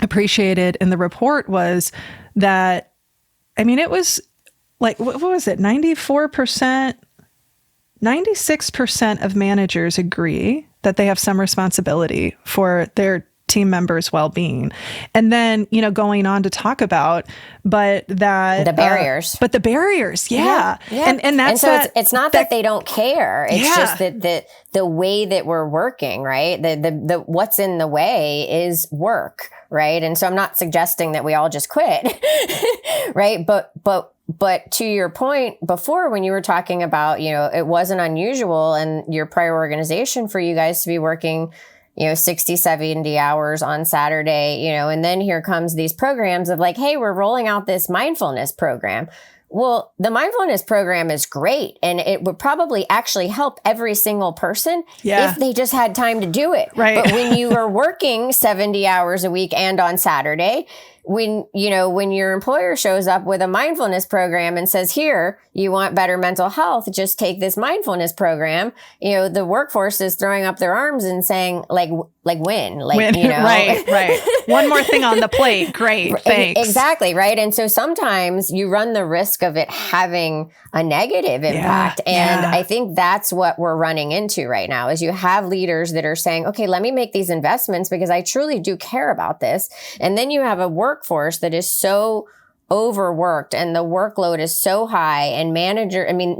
appreciated in the report was that, it was, like, what was it? 96% of managers agree that they have some responsibility for their team members' well-being. And then, going on to talk about, the barriers. But the barriers, yeah. And that's so it's not that they don't care. It's just that the way that we're working, right? The what's in the way is work, right? And so I'm not suggesting that we all just quit, right? But to your point before, when you were talking about, it wasn't unusual in your prior organization for you guys to be working 60, 70 hours on Saturday, and then here comes these programs of like, hey, we're rolling out this mindfulness program. Well, the mindfulness program is great. And it would probably actually help every single person if they just had time to do it. Right. But when you are working 70 hours a week and on Saturday, when your employer shows up with a mindfulness program and says, here, you want better mental health, just take this mindfulness program, the workforce is throwing up their arms and saying win. Right. One more thing on the plate. Great. Thanks. Exactly. Right. And so sometimes you run the risk of it having a negative impact. And I think that's what we're running into right now is you have leaders that are saying, okay, let me make these investments because I truly do care about this. And then you have a workforce that is so overworked and the workload is so high and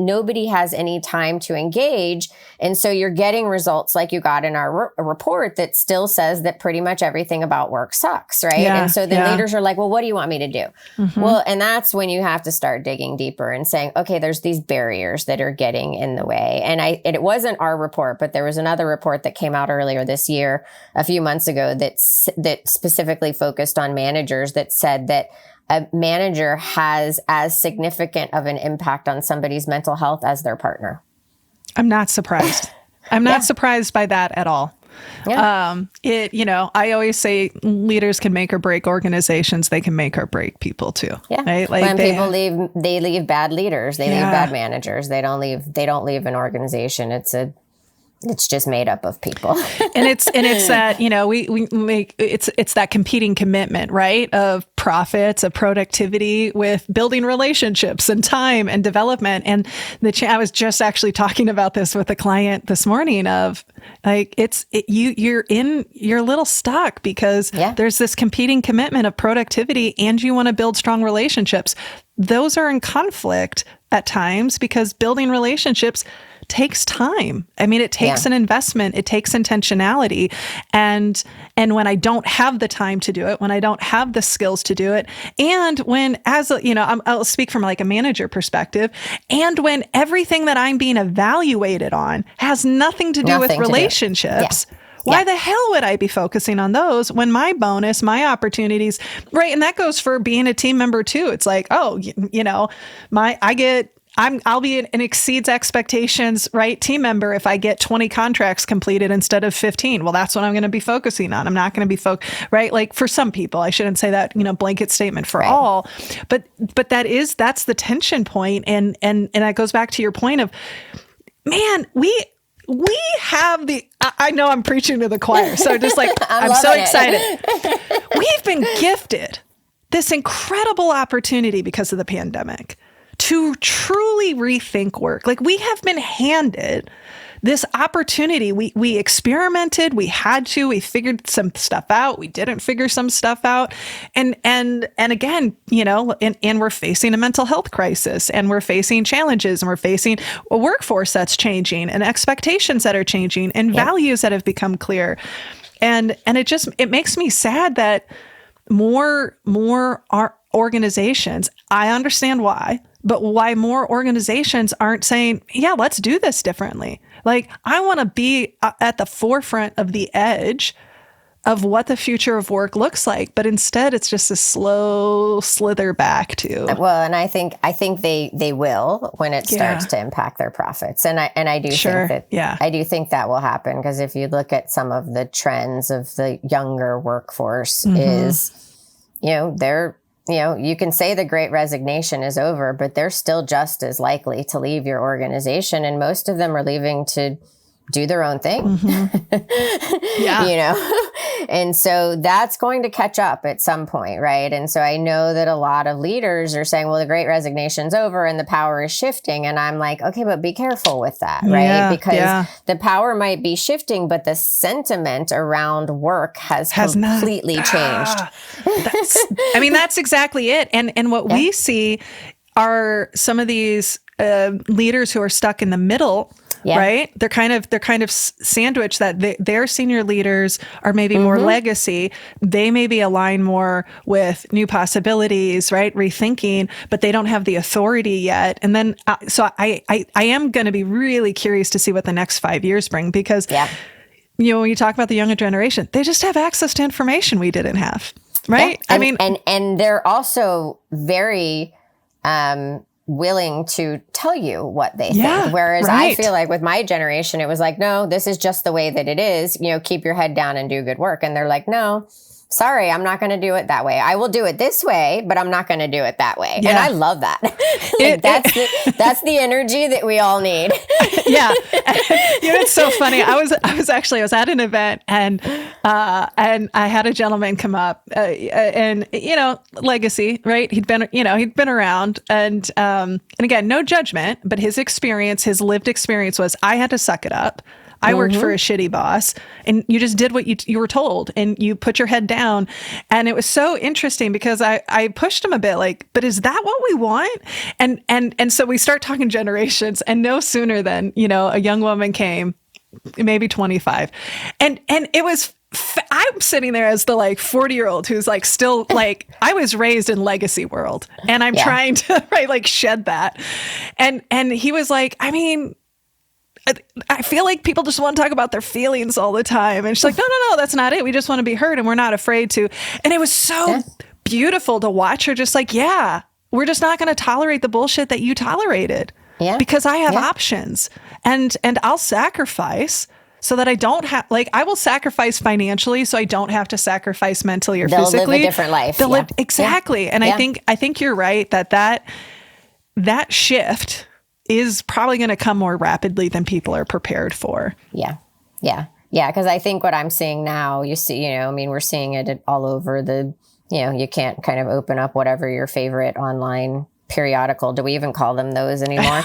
nobody has any time to engage. And so you're getting results like you got in our report that still says that pretty much everything about work sucks, right? And so the leaders are like, well, what do you want me to do? Mm-hmm. Well, and that's when you have to start digging deeper and saying, okay, there's these barriers that are getting in the way. And it wasn't our report, but there was another report that came out earlier this year, a few months ago, that specifically focused on managers that said that a manager has as significant of an impact on somebody's mental health as their partner. I'm not surprised. I'm not surprised by that at all. Yeah. I always say leaders can make or break organizations. They can make or break people too. Yeah. Right? Like when people leave, they leave bad leaders. They leave bad managers. They don't leave an organization. It's just made up of people. and it's that, we make, it's that competing commitment, right? Of profits, of productivity with building relationships and time and development. And I was just actually talking about this with a client this morning of like, you're a little stuck because there's this competing commitment of productivity and you want to build strong relationships. Those are in conflict at times because building relationships takes time. it takes an investment. It takes intentionality. And when I don't have the time to do it, when I don't have the skills to do it, and when I'll speak from like a manager perspective, and when everything that I'm being evaluated on has nothing to do with relationships, why the hell would I be focusing on those when my bonus, my opportunities, right? And that goes for being a team member too. It's like, I'll be an exceeds expectations, right? Team member if I get 20 contracts completed instead of 15. Well, that's what I'm going to be focusing on. I'm not going to be right? Like for some people, I shouldn't say that, blanket statement for all, but that's the tension point. And that goes back to your point of, man, we have I know I'm preaching to the choir. So just like, I'm so excited. We've been gifted this incredible opportunity because of the pandemic to truly rethink work. Like we have been handed this opportunity. We experimented, we figured some stuff out. We didn't figure some stuff out. And again, and we're facing a mental health crisis and we're facing challenges and we're facing a workforce that's changing and expectations that are changing and values that have become clear. And it makes me sad that more organizations, I understand why, but why more organizations aren't saying, let's do this differently. Like, I want to be at the forefront of the edge of what the future of work looks like, but instead it's just a slow slither back to. Well, and I think they will when it starts to impact their profits. And I do think that I do think that will happen, because if you look at some of the trends of the younger workforce is, you can say the Great Resignation is over, but they're still just as likely to leave your organization. And most of them are leaving to do their own thing. And so that's going to catch up at some point, right? And so I know that a lot of leaders are saying, well, the Great Resignation's over and the power is shifting. And I'm like, okay, but be careful with that, right? Because the power might be shifting, but the sentiment around work has completely changed. That's exactly it. And what we see are some of these leaders who are stuck in the middle. Yeah. Right. They're kind of sandwiched that their senior leaders are maybe more legacy. They maybe align more with new possibilities, right? Rethinking, but they don't have the authority yet. And then, so I am going to be really curious to see what the next 5 years bring, because, when you talk about the younger generation, they just have access to information we didn't have. Right. Yeah. And they're also very, willing to tell you what they think. Whereas I feel like with my generation, it was like, no, this is just the way that it is. Keep your head down and do good work. And they're like, no, sorry, I'm not going to do it that way. I will do it this way, but I'm not going to do it that way. Yeah. And I love that. That's the energy that we all need. Yeah. It's so funny. I was at an event and I had a gentleman come up and legacy, right? He'd been around and again, no judgment, but his lived experience was, I had to suck it up. I worked for a shitty boss, and you just did what you were told, and you put your head down. And it was so interesting because I pushed him a bit, like, but is that what we want? And so we start talking generations, and no sooner than, a young woman came, maybe 25, and it was, I'm sitting there as the 40-year-old who's still I was raised in legacy world, and I'm trying to shed that. And he was like, I feel like people just want to talk about their feelings all the time. And she's like, no, that's not it. We just want to be heard, and we're not afraid to. And it was so beautiful to watch her just we're just not going to tolerate the bullshit that you tolerated. Yeah. Because I have options, and I'll sacrifice so that I don't have, I will sacrifice financially so I don't have to sacrifice mentally or physically. They'll live a different life. Exactly. And I think you're right that shift is probably going to come more rapidly than people are prepared for. Yeah. Because I think what I'm seeing now, you see, we're seeing it all over you can't kind of open up whatever your favorite online periodical. Do we even call them those anymore?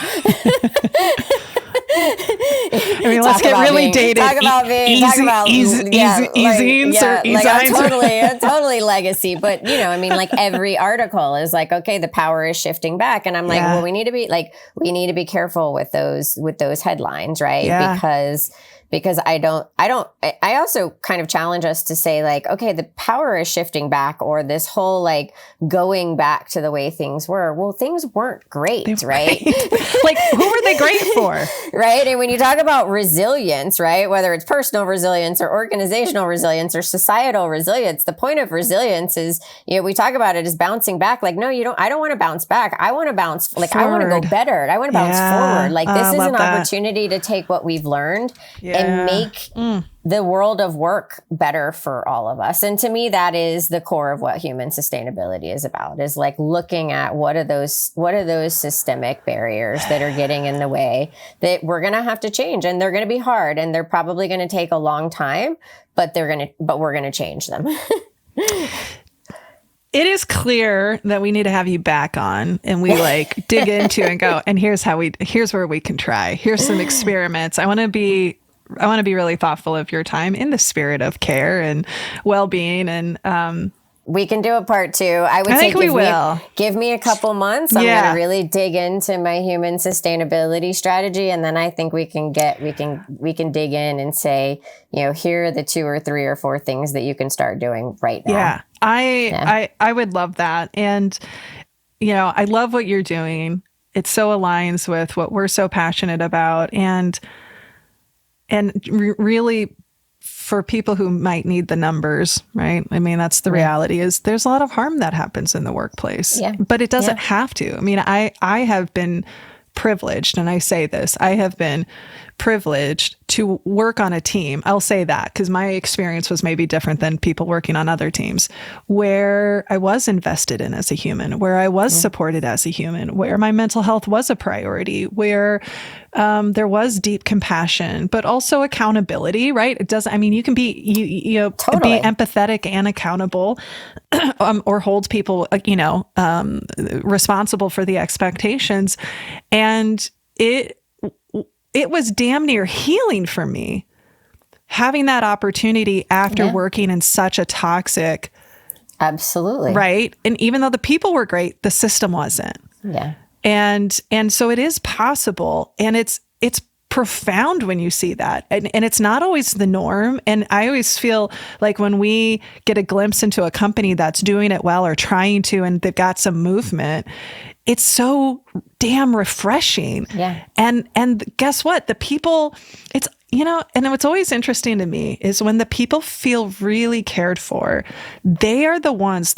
Let's get really dated. Talk about totally legacy. But every article is okay, the power is shifting back, and I'm like, well, we need to be careful with those headlines, right? Yeah. Because I also kind of challenge us to say okay, the power is shifting back, or this whole going back to the way things were. Well, things weren't great, right? Who were they great for? Right. And when you talk about resilience, right, whether it's personal resilience or organizational resilience or societal resilience, the point of resilience is, we talk about it as bouncing back. No, I don't want to bounce back. I want to bounce, forward. I want to go better. I want to bounce forward. This is an opportunity to take what we've learned and make the world of work better for all of us. And to me, that is the core of what human sustainability is about, is looking at what are those systemic barriers that are getting in the way that we're going to have to change, and they're going to be hard, and they're probably going to take a long time, but we're going to change them. It is clear that we need to have you back on, and we dig into and go, and here's where we can try. Here's some experiments. I want to be really thoughtful of your time in the spirit of care and well-being. And we can do a part 2. I would say give me a couple months. I'm going to really dig into my human sustainability strategy. And then I think we can dig in and say, here are the 2 or 3 or 4 things that you can start doing right now. Yeah. I would love that. And, I love what you're doing. It so aligns with what we're so passionate about. And really, for people who might need the numbers, right? That's the reality, is there's a lot of harm that happens in the workplace, but it doesn't have to. I have been privileged, and I say this, I have been privileged to work on a team. I'll say that because my experience was maybe different than people working on other teams, where I was invested in as a human, where I was supported as a human, where my mental health was a priority, where there was deep compassion, but also accountability, right? It doesn't, I mean, you can be, Totally. be empathetic and accountable, or hold people, responsible for the expectations. And it was damn near healing for me having that opportunity after working in such a toxic. Absolutely. Right. And even though the people were great, the system wasn't. Yeah. And so it is possible, and it's profound when you see that. And it's not always the norm. And I always feel like when we get a glimpse into a company that's doing it well or trying to, and they've got some movement, it's so damn refreshing. Yeah. And guess what? The people, it's, and what's always interesting to me is when the people feel really cared for, they are the ones,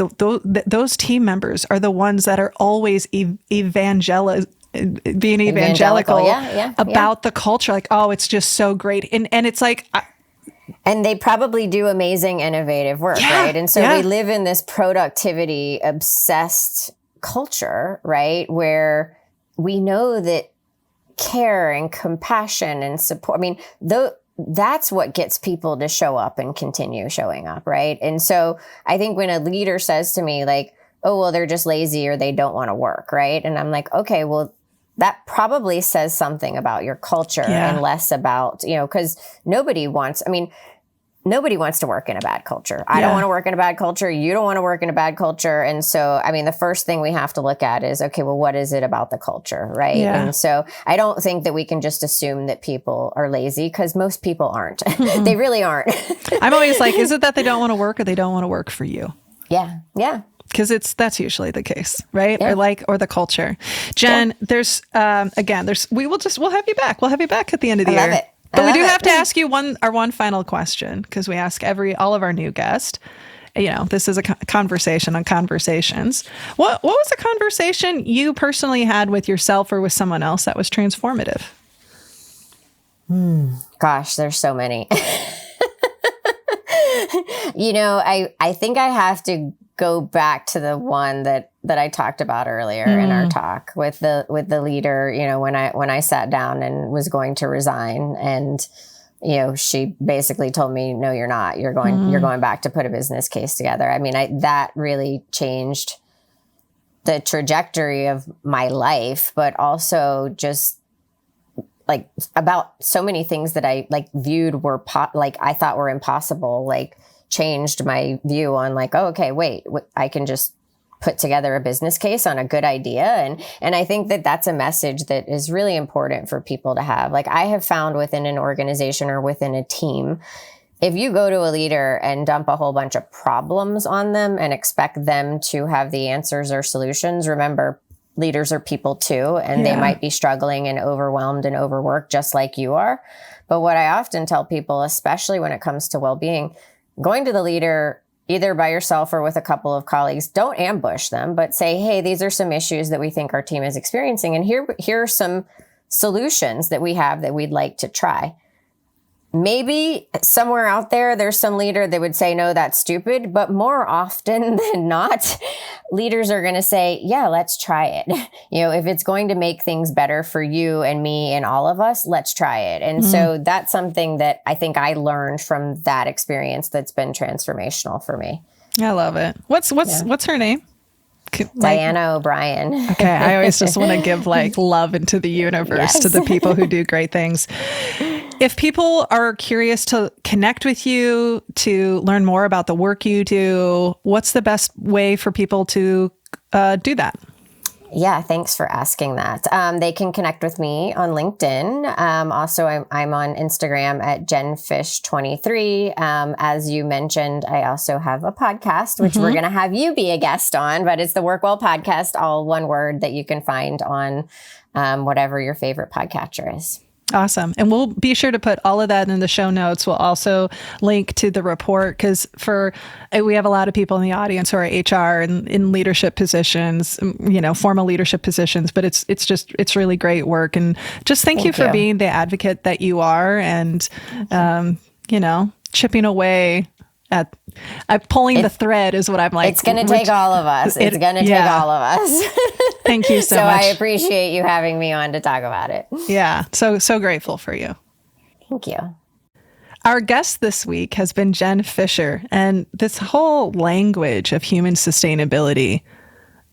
those team members are the ones that are always being evangelical about the culture. Like, oh, it's just so great. And it's like, and they probably do amazing, innovative work, right? And so we live in this productivity obsessed culture, right? Where we know that care and compassion and support, I mean, that's what gets people to show up and continue showing up, right? And so I think when a leader says to me like, oh, well, they're just lazy or they don't want to work, right? And I'm like, okay, well, that probably says something about your culture and less about, because nobody wants to work in a bad culture. I don't want to work in a bad culture. You don't want to work in a bad culture. And so, I mean, the first thing we have to look at is, okay, well, what is it about the culture, right? Yeah. And so I don't think that we can just assume that people are lazy, because most people aren't. They really aren't. I'm always like, is it that they don't want to work or they don't want to work for you? Yeah. Yeah. Because that's usually the case, right? Yeah. Or the culture. Jen, we'll have you back. We'll have you back at the end of the year. I love it. But we do have to ask you one final question, because we ask all of our new guests. This is a conversation on conversations. What was a conversation you personally had with yourself or with someone else that was transformative? Gosh, there's so many. I think I have to go back to the one that I talked about earlier in our talk with the leader, when I sat down and was going to resign, and, she basically told me, no, you're not, you're going back to put a business case together. I mean, that really changed the trajectory of my life, but also just like about so many things that I viewed were I thought were impossible, changed my view on oh, okay, wait, I can just put together a business case on a good idea. And I think that that's a message that is really important for people to have. I have found within an organization or within a team, if you go to a leader and dump a whole bunch of problems on them and expect them to have the answers or solutions, remember, leaders are people too, and they might be struggling and overwhelmed and overworked just like you are. But what I often tell people, especially when it comes to well-being, going to the leader either by yourself or with a couple of colleagues, don't ambush them, but say, hey, these are some issues that we think our team is experiencing. And here are some solutions that we have that we'd like to try. Maybe somewhere out there, there's some leader that would say, no, that's stupid. But more often than not, leaders are going to say, yeah, let's try it. If it's going to make things better for you and me and all of us, let's try it. And so that's something that I think I learned from that experience that's been transformational for me. I love it. What's her name? Diana O'Brien. Okay. I always just want to give love into the universe to the people who do great things. If people are curious to connect with you, to learn more about the work you do, what's the best way for people to do that? Yeah, thanks for asking that. They can connect with me on LinkedIn. Also, I'm on Instagram at JenFish23. As you mentioned, I also have a podcast, which we're going to have you be a guest on, but it's the WorkWell podcast, all one word, that you can find on whatever your favorite podcatcher is. Awesome. And we'll be sure to put all of that in the show notes. We'll also link to the report because we have a lot of people in the audience who are HR and in leadership positions, formal leadership positions, but it's really great work. And just thank you for being the advocate that you are and, chipping away at pulling the thread is what I'm like. It's going to take all of us. It's going to take all of us. Thank you so much. So I appreciate you having me on to talk about it. Yeah. So grateful for you. Thank you. Our guest this week has been Jen Fisher, and this whole language of human sustainability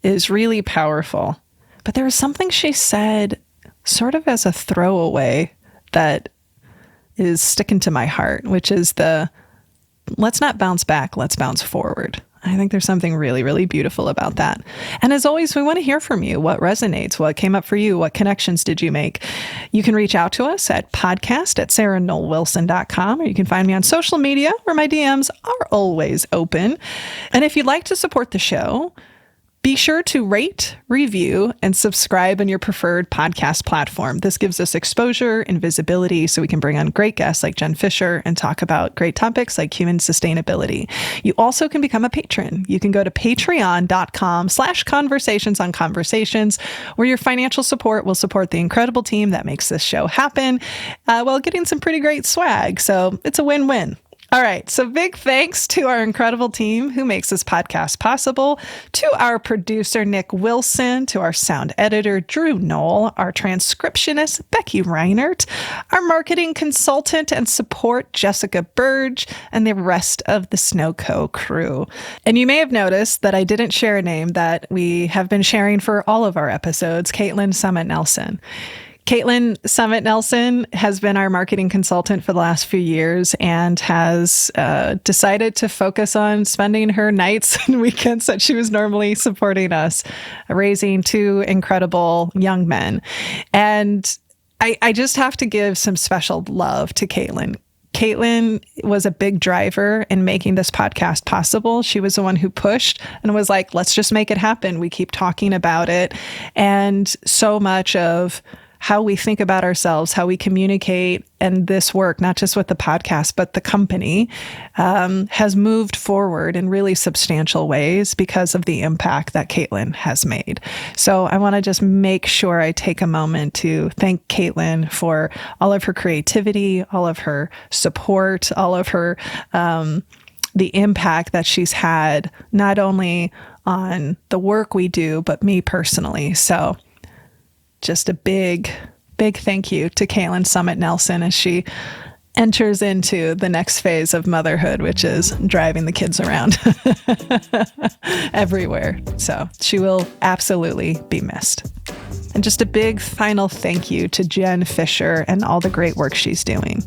is really powerful. But there was something she said sort of as a throwaway that is sticking to my heart, which is let's not bounce back, let's bounce forward. I think there's something really, really beautiful about that. And as always, we want to hear from you. What resonates? What came up for you? What connections did you make? You can reach out to us at podcast@sarahnollwilson.com, or you can find me on social media where my DMs are always open. And if you'd like to support the show, be sure to rate, review, and subscribe on your preferred podcast platform. This gives us exposure and visibility so we can bring on great guests like Jen Fisher and talk about great topics like human sustainability. You also can become a patron. You can go to patreon.com/conversations on conversations, where your financial support will support the incredible team that makes this show happen while getting some pretty great swag. So it's a win-win. All right. So big thanks to our incredible team who makes this podcast possible, to our producer, Nick Wilson, to our sound editor, Drew Knoll, our transcriptionist, Becky Reinert, our marketing consultant and support, Jessica Burge, and the rest of the Snowco crew. And you may have noticed that I didn't share a name that we have been sharing for all of our episodes, Caitlin Summit Nelson. Caitlin Summit Nelson has been our marketing consultant for the last few years and has decided to focus on spending her nights and weekends that she was normally supporting us, raising two incredible young men. And I just have to give some special love to Caitlin. Caitlin was a big driver in making this podcast possible. She was the one who pushed and was like, let's just make it happen. We keep talking about it. And so much of how we think about ourselves, how we communicate, and this work, not just with the podcast, but the company, has moved forward in really substantial ways because of the impact that Caitlin has made. So I want to just make sure I take a moment to thank Caitlin for all of her creativity, all of her support, all of her, the impact that she's had, not only on the work we do, but me personally. So just a big thank you to Caitlin Summit Nelson as she enters into the next phase of motherhood, which is driving the kids around everywhere. So she will absolutely be missed. And just a big final thank you to Jen Fisher and all the great work she's doing.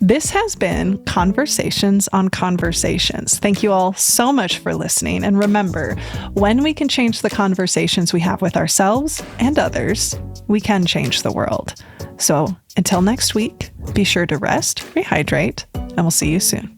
This has been Conversations on Conversations. Thank you all so much for listening. And remember, when we can change the conversations we have with ourselves and others, we can change the world. So until next week, be sure to rest, rehydrate, and we'll see you soon.